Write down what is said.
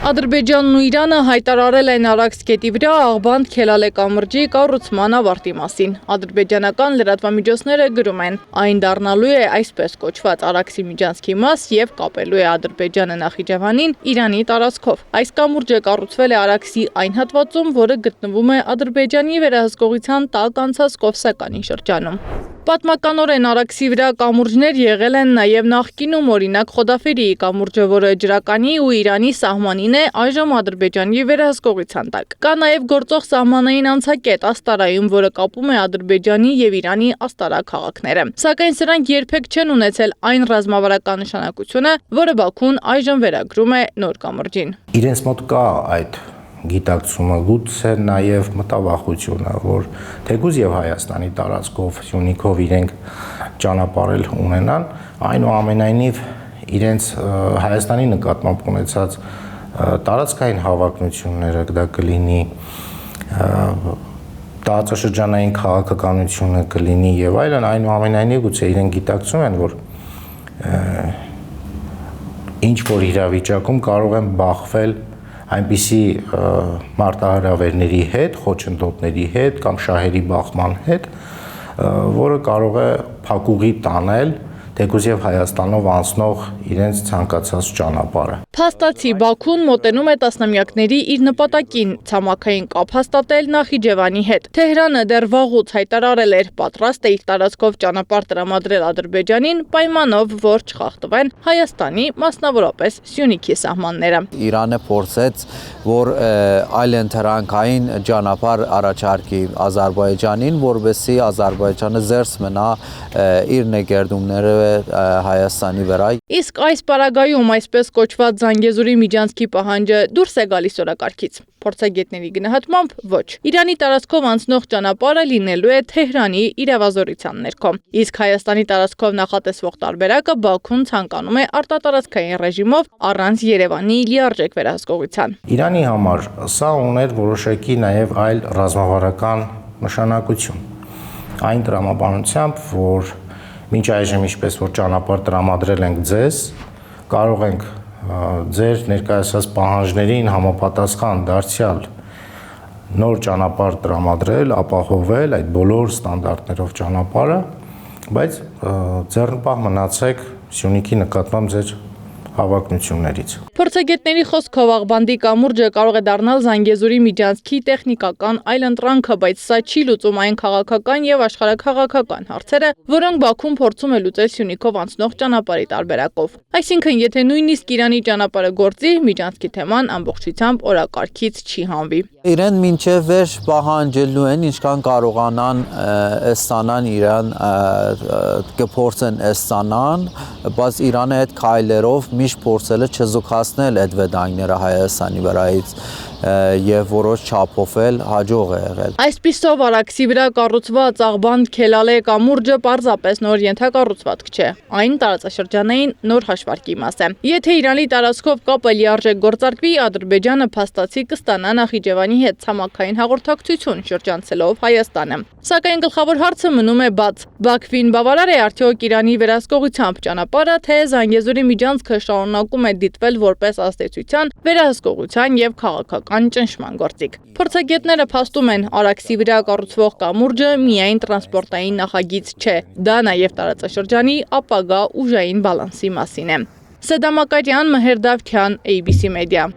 Ադրբեջանն ու Իրանը հայտարարել են Արաքս գետի վրա Աղբանդ Քելալե կամրջի կառուցման ավարտի մասին։ Ադրբեջանական լրատվամիջոցները գրում են, այն դառնալու է այսպես կոչված Արաքսի միջանցքի մաս եւ կապելու է Ադրբեջանը Նախիջևանին Իրանի տարածքով։ Այս կամուրջը կառուցվել է Արաքսի այն հատվածում, որը գտնվում է Ադրբեջանի վերահսկողության տակ անցած Կովսականի շրջանում։ Պատմականորեն Արաքսի վրա կամուրջներ եղել են նաև նախկինում, օրինակ Խոդաֆերիի կամուրջը, որը ջրականի ու Իրանի սահմանին է, այժմ Ադրբեջանի վերահսկողության տակ։ Կա նաև գործող սահմանային անցակետ Աստարայում, որը կապում է Ադրբեջանի եւ Իրանի Աստարա քաղաքները։ Սակայն սրանք երբեք չեն ունեցել այն ռազմավարական նշանակությունը, որը Բաքուն այժմ վերագրում է նոր կամրջին։ Իրենց մոտ կա այդ գիտակցումը, գուցե նաև մտավախությունը, որ թեկուզ եւ Հայաստանի տարածքով Սյունիքով իրենք ճանապարհել ունենան, այնուամենայնիվ իրենց Հայաստանի նկատմամբ ունեցած տարածքային հավակնությունները, դա կլինի տարածաշրջանային քաղաքականությունը կլինի եւ այլն, այնուամենայնիվ գուցե իրենք գիտակցում են, որ ինչ որ իրավիճակում կարող են բախվել այնպիսի մարտահրավերների հետ, խոչընդոտների հետ կամ շահերի բախման հետ, որը կարող է փակուղի տանել թեկուզ եւ Հայաստանով անցնող իրենց ցանկացած ճանապարհը։ Փաստացի Բաքուն մոտենում է տասնամյակների իր նպատակին ցամաքային կապ հաստատել Նախիջևանի հետ։ Թեհրանը դեռ վաղուց հայտարարել էր պատրաստ է իր տարածքով ճանապարհ տրամադրել Ադրբեջանին պայմանով, որ չխախտվեն Հայաստանի, մասնավորապես Սյունիքի սահմանները։ Իրանը փորձեց, որ այլընտրանքային ճանապարհ առաջարկի Ադրբեջանին, որովհետեւ Ադրբեջանը զերծ մնա իր ներդրումները Հայաստանի վրա։ Իսկ այս պարագայում այսպես կոչված Զանգեզուրի միջանցքի պահանջը դուրս է գալիս օրակարգից։ Փորձագետների գնահատմամբ ոչ։ Իրանի տարածքով անցնող ճանապարհը լինելու է Թեհրանի իրավազորության ներքո։ Իսկ Հայաստանի տարածքով նախատեսվող տարբերակը Բաքուն ցանկանում է արտատարածքային ռեժիմով առանց Երևանի լիարժեք վերահսկողության։ Իրանի համար սա ուներ որոշակի նաև այլ ռազմավարական նշանակություն։ Այն տրամաբանությամբ, որ մինչ այժմ ինչպես որ ճանապարհ տրամադրել ենք ձեզ, կարող ենք ձեր ներկայացած պահանջներին համապատասխան դարձյալ նոր ճանապարհ տրամադրել, ապահովել այդ բոլոր ստանդարտներով ճանապարհը, բայց ձեռնպահ մնացեք Սյունիքի նկատմամբ ձեր հավակնություններից։ Փորձագետների խոսքով Աղբանդի կամուրջը կարող է դառնալ Զանգեզուրի միջանցքի տեխնիկական այլընտրանքը, բայց սա չի լուծում այն քաղաքական եւ աշխարհաքաղաքական հարցերը, որոնք Բաքուն փորձում է լուծել Սյունիքով անցնող ճանապարհի տարբերակով։ Այսինքն, եթե նույնիսկ Իրանի ճանապարհը գործի, միջանցքի թեման ամբողջությամբ օրակարգից չի հանվի։ Իրեն մինչև վերջ պահանջելու են, ինչքան կարողանան ստանան Իրան կփորձեն ստանան, բայց Իրանը այդ քայլերով միշտ փորձել է չզուգացնել այդ վտանգները Հայաստանի վրայից եւ որոշ չափով էլ հաջող է եղել։ Այսպիսով Արաքսի վրա կառուցված Աղբանդ Քելալե կամուրջը պարզապես նոր ենթակառուցվածք չէ, այն տարածաշրջանային նոր հաշվարկի մաս է։ Եթե Իրանի տարածքով կապը լիարժեք գործարկվի, Ադրբեջանը փաստացի կստանա Նախիջևանի հետ ցամաքային հաղորդակցություն շրջանցելով Հայաստանը։ Սակայն գլխավոր հարցը մնում է բաց։ Բաքվին բավարար է արդյոք Իրանի վերահսկողությամբ ճանապարհը, թե Զանգեզուրի միջանցքը շարունակում է դիտվել որպես ազդեցության, վերահսկողության եւ քաղաքական ճնշման գործիք։ Փորձագետները փաստում են, Արաքսի վրա կառուցվող կամուրջը միայն տրանսպորտային նախագիծ չէ, դա նաև տարածաշրջանի ապագա ուժային բալանսի մասին է։ Սեդա Մակարյան, Մհեր Դավթյան, ABC Media։